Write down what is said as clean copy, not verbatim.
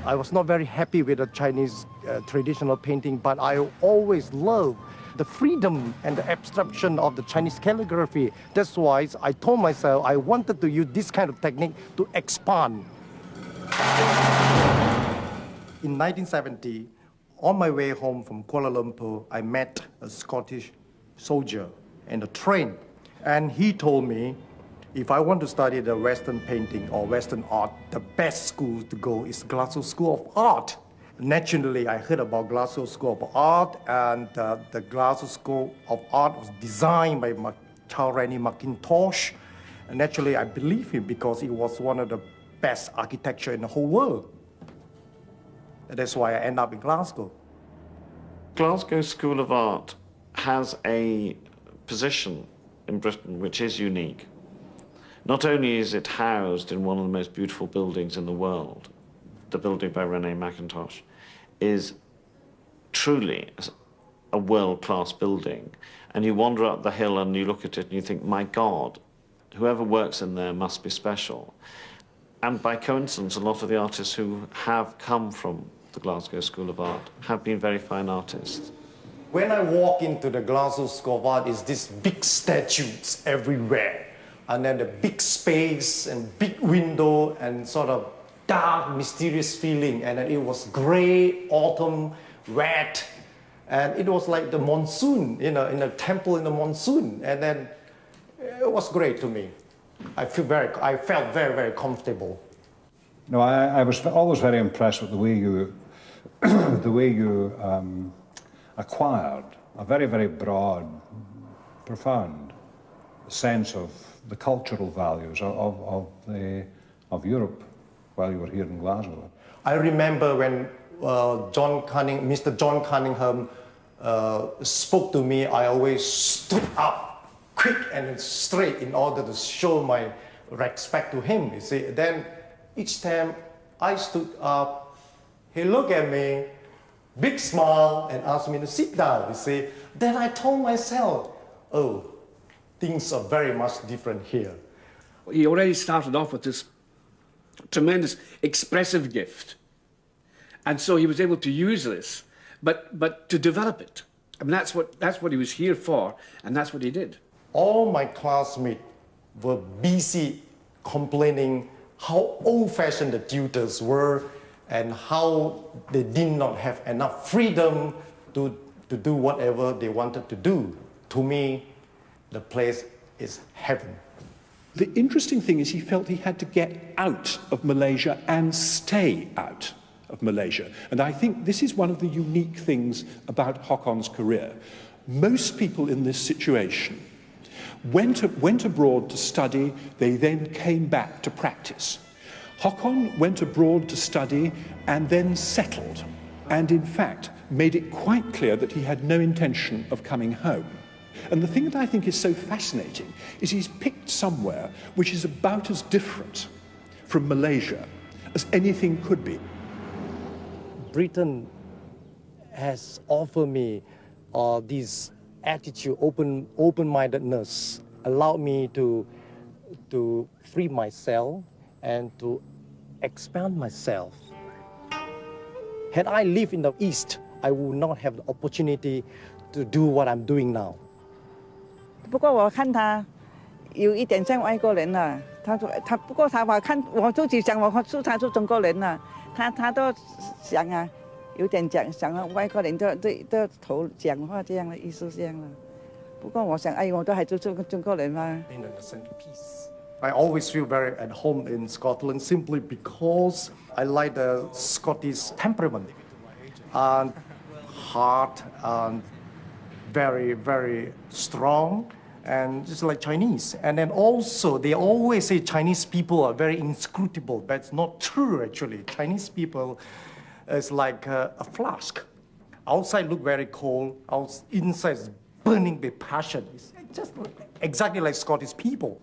I was not very happy with the Chinese traditional painting, but I always loved the freedom and the abstraction of the Chinese calligraphy. That's why I told myself I wanted to use this kind of technique to expand. In 1970, on my way home from Kuala Lumpur, I met a Scottish soldier in the train. And he told me, if I want to study the Western painting or Western art, the best school to go is Glasgow School of Art. Naturally, I heard about Glasgow School of Art, and the Glasgow School of Art was designed by Charles Mackintosh. And naturally, I believe him because he was one of the best architecture in the whole world. And that's why I end up in Glasgow. Glasgow School of Art has a position in Britain which is unique. Not only is it housed in one of the most beautiful buildings in the world, the building by René Mackintosh is truly a world-class building. And you wander up the hill and you look at it and you think, my God, whoever works in there must be special. And by coincidence, a lot of the artists who have come from the Glasgow School of Art have been very fine artists. When I walk into the Glasgow School of Art, it's these big statues everywhere. And then the big space and big window and sort of dark, mysterious feeling. And then it was gray, autumn, wet. And it was like the monsoon, in a temple in the monsoon. And then it was great to me. I felt very, very comfortable. No, I was always very impressed with the way you, acquired a very, very broad, profound sense of the cultural values of Europe while you were here in Glasgow. I remember when Mr. John Cunningham spoke to me, I always stood up quick and straight in order to show my respect to him, you see. Then each time I stood up, he looked at me, big smile, and asked me to sit down, you see. Then I told myself, oh, things are very much different here. He already started off with this tremendous expressive gift. And so he was able to use this, but to develop it. I mean, that's what he was here for, and that's what he did. All my classmates were busy complaining how old-fashioned the tutors were and how they did not have enough freedom to do whatever they wanted to do. To me, the place is heaven. The interesting thing is he felt he had to get out of Malaysia and stay out of Malaysia. And I think this is one of the unique things about Hock-Aun's career. Most people in this situation went abroad to study, they then came back to practice. Hock-Aun went abroad to study and then settled, and in fact made it quite clear that he had no intention of coming home. And the thing that I think is so fascinating is he's picked somewhere which is about as different from Malaysia as anything could be. Britain has offered me this attitude, open-mindedness, allowed me to free myself and to expand myself. Had I lived in the East, I would not have the opportunity to do what I'm doing now. 不过我看他有一点像外国人了，不过他我看我自己想我是他是中国人了，他都想啊，有点想外国人的头讲话这样的意思这样了。不过我想，哎，我都还是中国人嘛。I always feel very at home in Scotland simply because I like the Scottish temperament and hard and very, very strong. And just like Chinese. And then also, they always say Chinese people are very inscrutable. That's not true, actually. Chinese people is like a flask. Outside look very cold, inside is burning with passion. It's just exactly like Scottish people.